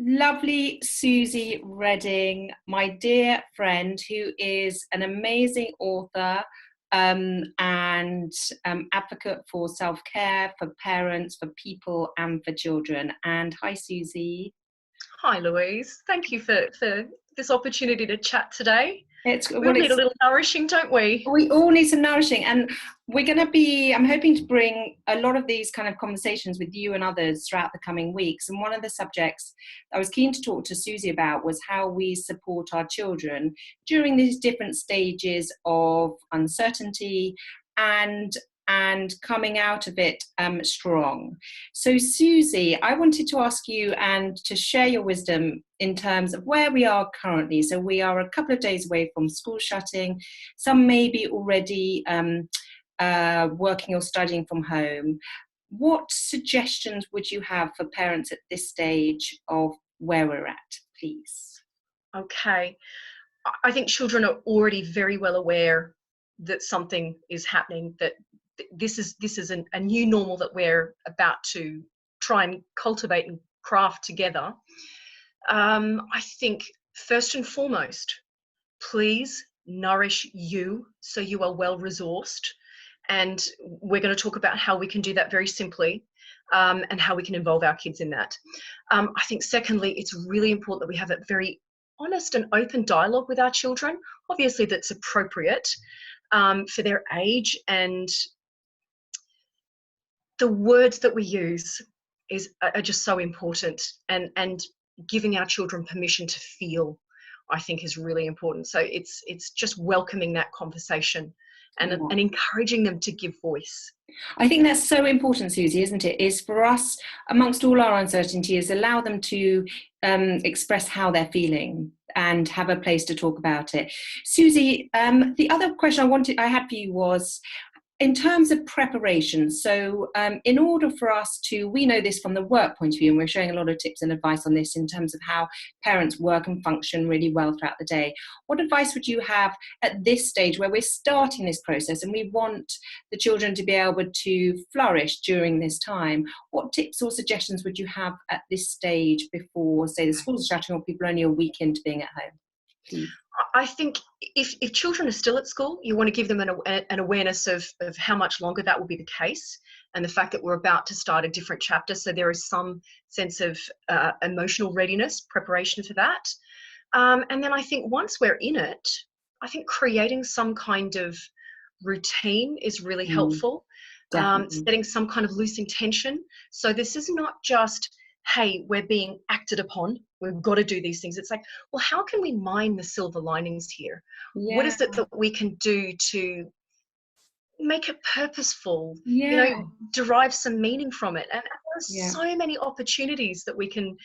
Lovely Suzy Reading, my dear friend, who is an amazing author and advocate for self-care, for parents, for people, and for children. And hi, Suzy. Hi, Louise. Thank you for this opportunity to chat today. It's We all well, need a it's little nourishing, don't we? we all need some nourishing, and I'm hoping to bring a lot of these kind of conversations with you and others throughout the coming weeks. And one of the subjects I was keen to talk to Suzy about was how we support our children during these different stages of uncertainty and coming out of it strong. So, Suzy, I wanted to ask you and to share your wisdom in terms of where we are currently. So we are a couple of days away from school shutting. Some may be already working or studying from home. What suggestions would you have for parents at this stage of where we're at, please? Okay. I think children are already very well aware that something is happening, that this is a new normal that we're about to try and cultivate and craft together. I think first and foremost, please nourish you so you are well resourced. And we're going to talk about how we can do that very simply, and how we can involve our kids in that. I think secondly, it's really important that we have a very honest and open dialogue with our children, obviously that's appropriate for their age, and the words that we use are just so important, and giving our children permission to feel, I think, is really important. So it's just welcoming that conversation and encouraging them to give voice. I think that's so important, Suzy, isn't it? Is for us, amongst all our uncertainty, is allow them to express how they're feeling and have a place to talk about it. Suzy, the other question I had for you was, in terms of preparation, so in order for us to, we know this from the work point of view, and we're showing a lot of tips and advice on this in terms of how parents work and function really well throughout the day. What advice would you have at this stage where we're starting this process and we want the children to be able to flourish during this time? What tips or suggestions would you have at this stage before, say, the schools are shutting or people are only a week into being at home? Please. I think if children are still at school, you want to give them an awareness of how much longer that will be the case, and the fact that we're about to start a different chapter. So there is some sense of emotional readiness, preparation for that. And then I think once we're in it, I think creating some kind of routine is really helpful. Setting some kind of loose intention. So this is not just, hey, we're being acted upon, we've got to do these things. It's like, well, how can we mine the silver linings here? Yeah. What is it that we can do to make it purposeful, Yeah. derive some meaning from it? And there's so many opportunities that we can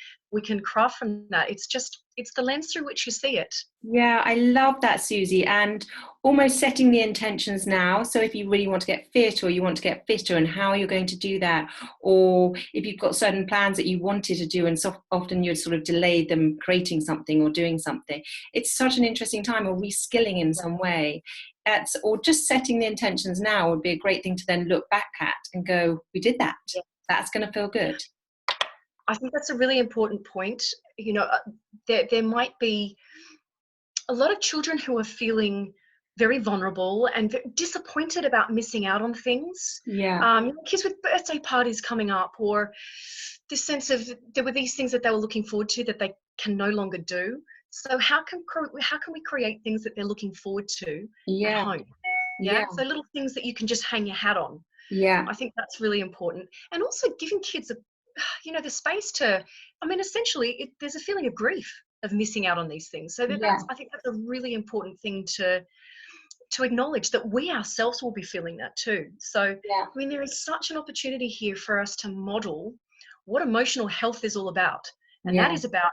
craft from that. It's the lens through which you see it. Yeah, I love that, Suzy, and almost setting the intentions now. So if you really want to get fit or you want to get fitter, and how you're going to do that, or if you've got certain plans that you wanted to do and so often you'd sort of delay them creating something or doing something. It's such an interesting time, or reskilling in some way. Or just setting the intentions now would be a great thing to then look back at and go, we did that. Yeah. That's going to feel good. I think that's a really important point. There might be a lot of children who are feeling very vulnerable and disappointed about missing out on things. Yeah. Kids with birthday parties coming up, or this sense of there were these things that they were looking forward to that they can no longer do. So how can we create things that they're looking forward to at home? Yeah. So little things that you can just hang your hat on. Yeah. I think that's really important. And also giving kids the space to, essentially there's a feeling of grief of missing out on these things. So I think that's a really important thing to acknowledge, that we ourselves will be feeling that too. So, there is such an opportunity here for us to model what emotional health is all about. And that is about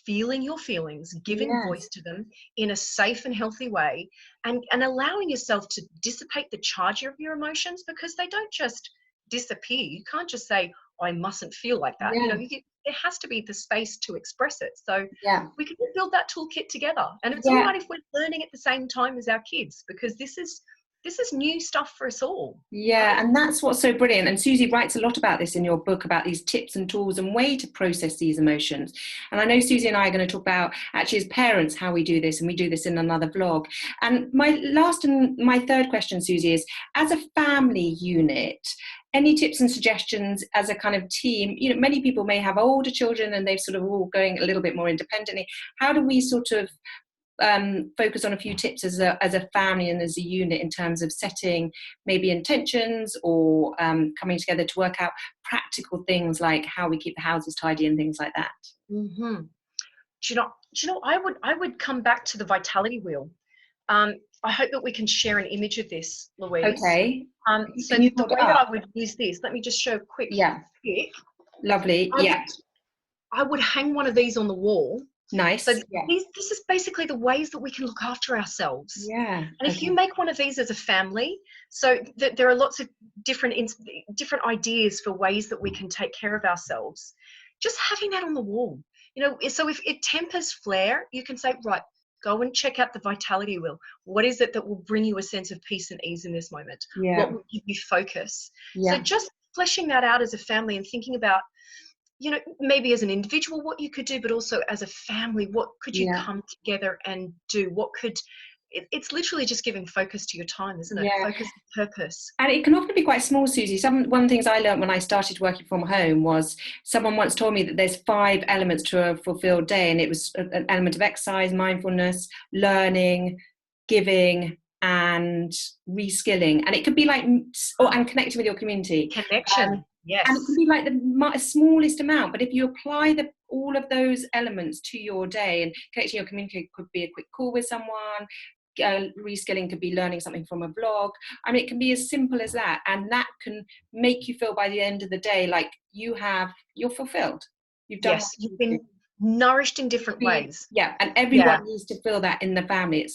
feeling your feelings, giving voice to them in a safe and healthy way, and allowing yourself to dissipate the charge of your emotions, because they don't just disappear. You can't just say, oh, I mustn't feel like that. There has to be the space to express it. So we can build that toolkit together. And it's all right if we're learning at the same time as our kids, because this is this is new stuff for us all. Yeah, and that's what's so brilliant. And Suzy writes a lot about this in your book, about these tips and tools and way to process these emotions. And I know Suzy and I are going to talk about, actually, as parents, how we do this, and we do this in another vlog. And my last and my third question, Suzy, is, as a family unit, any tips and suggestions as a kind of team? You know, many people may have older children and they've sort of all going a little bit more independently. How do we sort of focus on a few tips as a family and as a unit in terms of setting maybe intentions, or coming together to work out practical things like how we keep the houses tidy and things like that? Mm-hmm. Do you know, I would come back to the vitality wheel. I hope that we can share an image of this, Louise. Okay. So Can you the hold it way that up? I would use this, let me just show a quick pic. Lovely. I would hang one of these on the wall. Nice. So this is basically the ways that we can look after ourselves. Yeah. And if you make one of these as a family, so there are lots of different ideas for ways that we can take care of ourselves. Just having that on the wall, you know, so if it tempers flare, you can say, right, go and check out the vitality wheel. What is it that will bring you a sense of peace and ease in this moment? Yeah. What will give you focus? Yeah. So just fleshing that out as a family and thinking about, you know, maybe as an individual what you could do, but also as a family, what could you come together and do? What could, it's literally just giving focus to your time, isn't it? Yeah. Focus and purpose. And it can often be quite small, Suzy. One of the things I learned when I started working from home was, someone once told me that there's 5 elements to a fulfilled day, and it was an element of exercise, mindfulness, learning, giving, and reskilling. And it could be like, and connecting with your community. Connection. Yes. And it can be like the smallest amount, but if you apply all of those elements to your day, and connecting your community could be a quick call with someone, reskilling could be learning something from a vlog. I mean, it can be as simple as that, and that can make you feel by the end of the day like you're fulfilled. You've done. Yes, you've been nourished in different ways. Yeah, and everyone needs to feel that in the family. It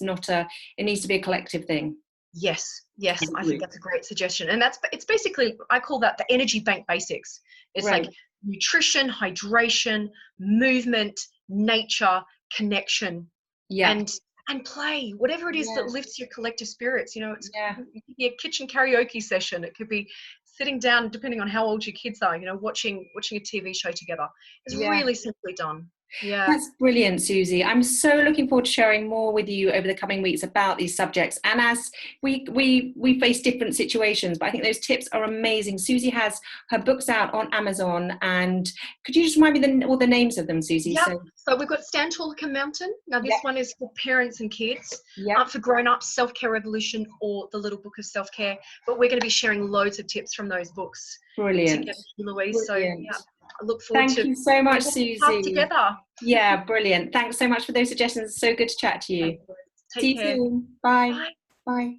needs to be a collective thing. Yes, I think that's a great suggestion. And it's basically, I call that the energy bank basics. It's like nutrition, hydration, movement, nature, connection, and play, whatever it is that lifts your collective spirits. You know, it could be a kitchen karaoke session. It could be sitting down, depending on how old your kids are, you know, watching a TV show together. It's really simply done. Yeah, that's brilliant, Suzy. I'm so looking forward to sharing more with you over the coming weeks about these subjects. And as we face different situations, but I think those tips are amazing. Suzy has her books out on Amazon, and could you just remind me all the names of them, Suzy? Yeah. So we've got Stand Tall, Can Mountain. Now this one is for parents and kids. For grown-ups, Self-Care Revolution, or The Little Book of Self-Care. But we're going to be sharing loads of tips from those books. Brilliant. Together, Louise. Brilliant. So I look forward to. Thank you so much, Suzy. Together. Yeah, brilliant. Thanks so much for those suggestions. It's so good to chat to you. Take care. See you soon. Bye. Bye. Bye.